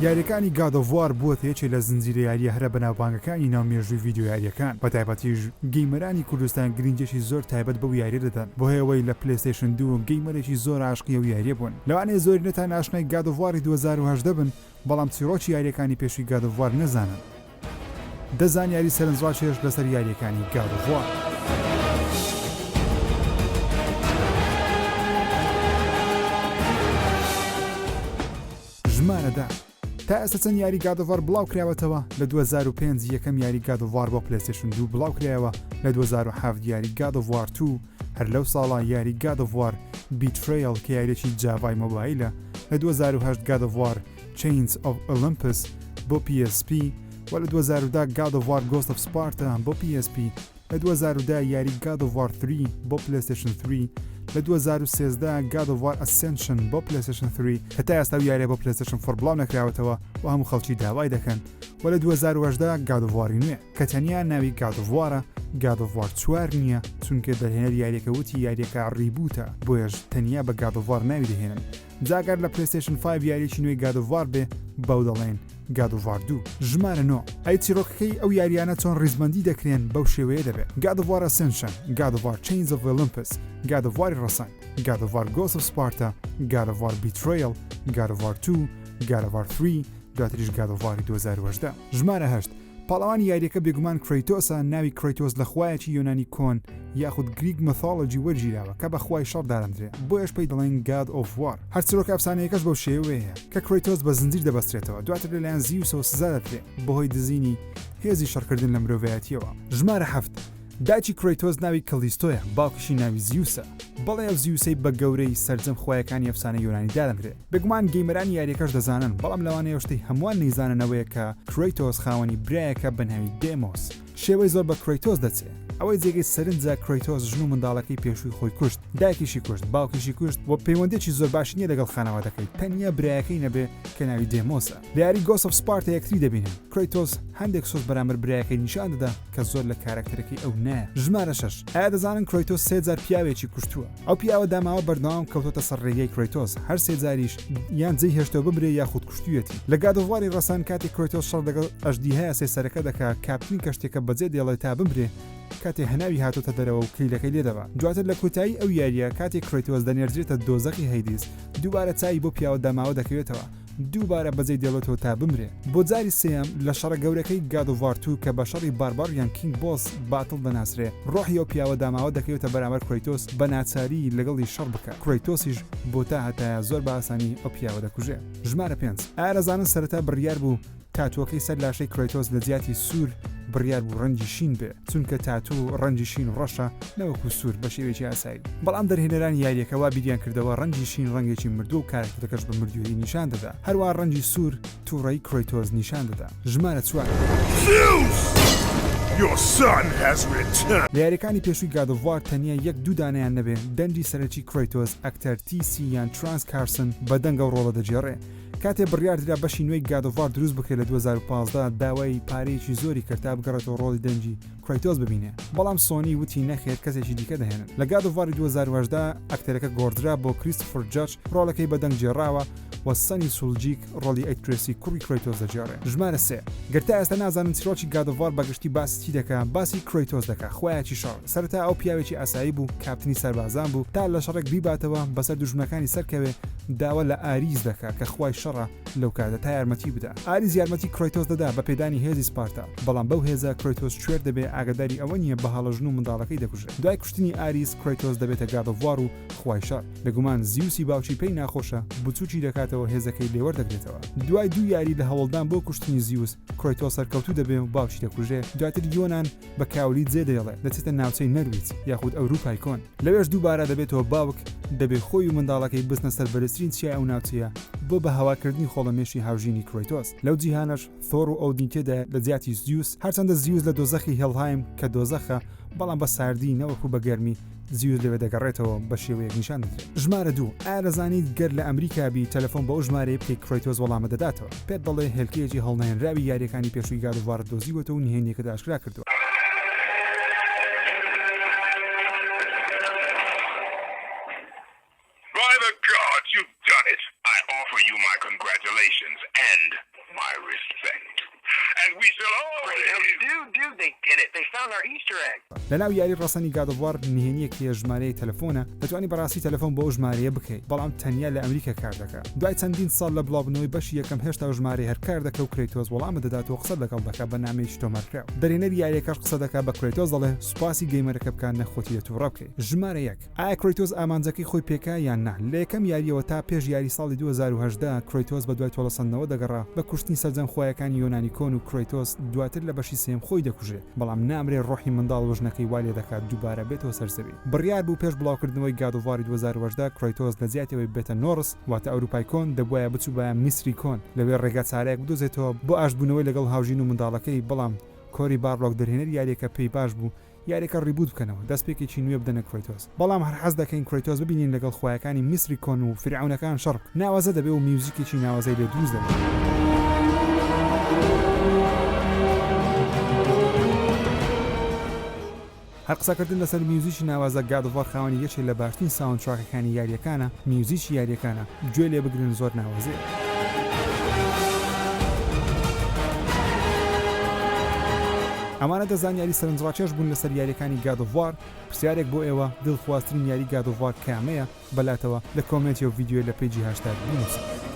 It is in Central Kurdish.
یاریەکانی God of War بووە یەکێ لە زنجیرە یاریە هەرە بەناوبانگەکانی ناومێژووی ڤیدیۆ یاریەکان بە تایبەتیش گەیمەرانی کوردستان گرنگێکی زۆر تایبەت بەو یاریە دەدەن بۆ هێوەی لە پلەیستێشن 2 گەیمەرێکی زۆر عاشقی ئەو یاریە بوون لەوانەیە زۆری نەتان ئاشنای God of War 2018 بن بەڵام چیرۆکی یاریەکانی پێشووی God of War نەزانن دەزان یاری سەرنجڕاکێش لەسەر یاریەکانی God of War ژمارەدا تا ئێستا چەند یاری God of War بڵاو کراوەتەوە لە 2005 یەکەم یاری God of War بۆ پلەیستێشن 2 بڵاو کرایەوە لە 2007 یاری God of War 2 هەر لەو ساڵا یاری God of War Betrayal کە یاریێکی جاڤای مۆبایلە لە 2008 God of War Chains of Olympus بۆ PSP و لە 2010 God of War Ghost of Sparta بۆ PSP لە 2010 یاری God of War 3 بۆ PlayStation 3 لە 2013 God of War Ascension بۆ PlayStation 3 هەتا ئێستا و یاریە بۆ PlayStation 4 بڵاو نەکراوەتەوە و هەموو خەڵکی داوای دەکەن و لە 2018 God of War نوێ کە تەنیا ناوی God of War God of War 4 نییە چونکە دەهێنەر یاریەکە وتی یاریەکە ڕیبوتە بۆیەش تەنیا بە God of War ناوی دەهێنن جاگەر لە PlayStation 5 یاریێکی نوێی God of War بێ بەو دەڵێن God of War 2 ژمارە 9 ئەی چیرۆکەکەی ئەو یاریانە چۆن ڕیزبەندی دەکرێن بەو شێوەیە دەبێت God of War Ascension God of War Chains of Olympus God of War ڕەسەن God of War Ghost of Sparta God of War Betrayal God of War 2 God of War 3 دواتریش God of War 2018 ژمارە 8 پاڵەوانی یاریەکە بێگومان کرەیتۆسە ناوی کرەیتۆس لە خوایەکی یۆنانی کۆن یاخود گریک مەثۆلۆجی وەرگیراوە کە بە خوای شەڕ دارەندرێ بۆیەش پێی دەڵێن God of War هەر چیرۆکە ئەفسانەیەکەش بەو شێوەیە کە کرەیتۆس بە زنجیر دەبەسترێتەوە دواتر لەلایەن زیوسەوە سزا دەدرێت بەهۆی دزینی هێزی شەڕکردن لە مرۆڤایەتیەوە ژمارە 7 داچی کرەیتۆس ناوی کەلیستۆیە باوکیشی ناوی زیوسە بەڵێ ئەو زیوسەی بە گەورەی سەرجەم خوایەکانی ئەفسانەی یۆنانی دادەنرێت بێگومان گەیمەرانی یاریەکەش دەزانن بەڵام لەوانەیە شتەی هەمووان نەیزاننەوەیە کە کرەیتۆس خاوەنی برایەکە بە ناوی دێمۆس شێوەی زۆر بە کرەیتۆس دەچێت ئەوەی جێگەی سەرنجە کرەیتۆس ژن و منداڵەکەی پێشووی خۆی کوشت دایکیشی کوشت باوکیشی کوشت و پەیوەندێکی زۆر باش نییە لەگەڵ خانەوادەکەی تەنیا برایەکەی نەبێ کە ناوی دێمۆسە لە یاری Ghost of Sparta یەکتری دەبینن کرەیتۆس هەندێک سۆز بەرامبەر برایەکەی نیشان دەدا کە زۆر لە کارکتەرەکەی ئەو نایە ژمارە 6 ئایا دەزانن کرەیتۆس 3000 پیاوێکی کوشتووە ئەو پیاوە داماوە بەردەوام کەوتۆتە سەر ڕێگەی کرەیتۆس هەر سێ جاریش یان جێی هێشتەوە ببرێ یاخود کوشتوویەتی لە God of War ڕەسان کاتێک کرەیتۆس شەڕ لەگەڵ ئەژدیهەیە سێسەرەکە دەکا کاپتنی کەشتێکە بەجێ دێڵێت تا بمرێ کاتێ هەناوی هاتوتە دەرەوە و کلیلەکەی لێدەبا دواتر لە کۆتایی ئەو یاریە کاتێک کرەیتۆس دەنێرجێتە دۆزەقی هەیدیس دووبارە چای بۆ پیاوە داماوە دەکەوێتەوە دووبارە بەجێ دێڵێتەوە تا بمرێ بۆ جاری سێم لە شەڕە گەورەکەی God of War 2 کە بە شەڕی بارباریان کینگ بۆس باتڵ دەناسرێ ڕۆحی ئەو پیاوە داماوە دەکەوێتە بەرامبەر کرەیتۆس بە ناچاری لەگەڵی شەڕ بکە کرەیتۆسیش بۆ تا هەتایە زۆر بە ئاسانی ئەو پیاوە دەکوژێ ژمارە 5 ئایا دەزانن سەرەتا بڕیار بوو تاتوەکەی سەر لاشەی کرەیتۆس لە جیاتی سوور بڕیار بوو ڕەنگی شین بێ چونکە تاتوو ڕەنگی شین ڕەشە نەوەکو سوور بە شێوێکی ئاسایی بەڵام دەرهێنەران یاریەکەوا بیریان کردەوە ڕەنگی شین ڕەنگێکی مردوو و کارکتەکەش بە مردووی نیشان دەدا هەروە ڕەنگی سوور تووڕەی کرەیتۆس نیشان دەدا ژمارە 4 Your son has returned. لە یاریەکانی پێشووی God of War تەنیا یەک دوو دانیان نەبێ دەنجی سەرەکی کرەیتۆس ئەکتەر TC یان ترانس کارسن بە دەنگە و ڕۆڵە دەجێڕێ کاتێ بڕیاردرا بەشی نوێی God of War دروست بکرێت لە 2015 داوای پارەیەکی زۆری کرد تا بگەڕێتەوە ڕۆڵی دەنجی کرەیتۆس ببینێ بەڵام سۆنی وتی نەخێت کەسێکی دیکە دەهێنن لە God of War 2018 ئەکتەرەکە گۆڕدرا بۆ کریستۆفەر جاج ڕۆڵەکەی بە دەنگ جێڕاوە و سەنی سولجیک ڕۆڵی ئەیترێسی کوڕی کرەیتۆس دەجێڕێ ژمارە 3 گرتا ئێستا نازانن چیرۆکی God of War بەگشتی باسی دەکا باسی کرەیتۆس دەکا خوایەکی شەڕ سەرەتا ئەو پیاوێکی ئاسایی بوو کاپتنی سەربازان بوو تا لە شەڕێک بیباتەوە بەسەر دوژمنەکانی سەرکەوێ داوە لە ئاریز دەکا کە خوای شەڕە لەو کاتە تا یارمەتی بدا ئاریز یارمەتی کرەیتۆس دەدا بە پێدانی هێزی سپارتا بەڵام بەو هێزە کرەیتۆس کوێر دەبێ ئاگاداری ئەوە نییە بە هەڵەژن و منداڵەکەی دەکوژێت دوای کوشتنی ئاریز کرەیتۆس دەبێتە God of War و خوای شەڕ لەگومان زیوسی باوکی پێی ناخۆشە بچوکی دەکاتەوە هێزەکەی لێوەردەگرێتەوە دوای دوو یاری لە هەوڵدان بۆ کوشتنی زیوس کرەیتۆس سەرکەوتوو دەبێ و باوکی دەکوژێ دواتر یۆنان بە کاولی جێ دەیڵێ دەچێتە ناوچەی نەرویج یاخود ئەوروپای کۆن لەوێش دووبارە دەبێتەوە باوک دەبێ خۆی و منداڵەکەی بستنە سەر بەرزترین چیای ئەو ناوچەیە بۆ بە هەواکردنی خۆڵەمێشی هاوژینی کرەیتۆس لەو جیهانەش ثۆر و ئۆدین تێدا لە جیاتی زیوس هەرچەندە زیوس لە دۆزەخی هێڵهایم کە دۆزەخە بەڵام بە ساردی نەوەکو بە گەرمی زیوس لەوێ دەگەڕێتەوە بە شێوەیەک نیشان دەدرێت ژمارە 2 ئایا دەزانیت گەر لە ئەمریکا بی تەلەفۆن بە ئەو ژمارەیە بکەیت کرەیتۆس وەڵامە دەداتەوە پێت دەڵێ هێلکەیەکی هەڵنەهێنراوی یاریەکانی پێشووی God of War دۆزیوەتەوە و نهێنیەکە ئاشکرا کردووە By the gods, you've done it. I offer you my congratulations and my respect. And we shall always... Dude, they did it. They found our Easter egg. لەناو یاری ڕەسەنی گادۆڤوار نهێنیەکیە ژمارەی تەلەفۆنە دەتوانانی بەڕاستی تەلەفۆن بۆ ژمارەیە بکەیت بەڵام تەنیا لە ئەمریکا کار دەکات دوای چەندین ساڵ لە بڵاوبوونەوەی بەشی یەکەم هێشتا ژمارەی هەر کار دەکە و کرێتۆز وەڵامە دەداتەوە قسە لەگەڵ دەکات بە نامەیەکی تۆمارکراوە دەرێنەری یاریەکەش قسە دەکات بە کرێتۆز دەڵێ سوپاسی گەیمەرەکە بکات نەخۆتی دەتوڕە بکەیت ژمارە 1 ئایا کرێتۆز ئامانجەکەی خۆی پێکا یان نا لە یەکەم یاریەوە تا پێش یاری ساڵی 2018 کرێتۆز بە دوای تۆڵەسەندنەوە دەگەڕا بە کوشتنی سەرجەم خۆیەکانی یۆنانی کۆن و کرێتۆز دواتر لە بەشی سێم خۆی دەکوژێت بەڵام نامرێ ڕۆحی منداڵ وژنەکەی والێ دەکات دووبارە بێتەوە سەرزەوی بڕیار بوو پێش بڵاوکردنەوەی گادۆڤاری 2018 کرێتۆز لە زیاتەوەی بێتە نۆرس واتە ئەوروپای کۆن دەبوایە بچوو بە میسری کۆن لەوێ ڕێگا چارەیەک بدۆزێتەوە بۆ ئاشبوونەوەی لەگەڵ هاوژین و منداڵەکەی بەڵام کۆری بارلۆک دەرهێنەر یاریەکە پێی باش بوو یاریەکە ڕیبوت بکەنەوە دەستپێکێکی نوێ بدەنە کرێتۆز بەڵام هەر حەز دەکەین کرێتۆز ببینین لەگەڵ خۆیەکانی میسری کۆن و فرعونەکان شەڕ ناوازە دەبێ و میوزیکێکی ناوازەی لێ دروست دەبێت هەر قسەکردن لەسەر میوزیکی ناوازە گادۆڤار خاوەنی یەکێک لە باشترین ساوندتراکەکانی یاریەکانە میوزیکی یاریەکانە گوێ لێ بگرن زۆر ناوازەیە ئەمانە دەزان یاری سەرنجڕاکێش بوون لەسەر یاریەکانی گادۆڤار پرسیارێک بۆ ئێوە دڵخوازترین یاری گادۆڤار کامەیە بەلاتەوە لە کۆمنتی و ڤیدیۆ لە پیجی هاشتاگ بنووسن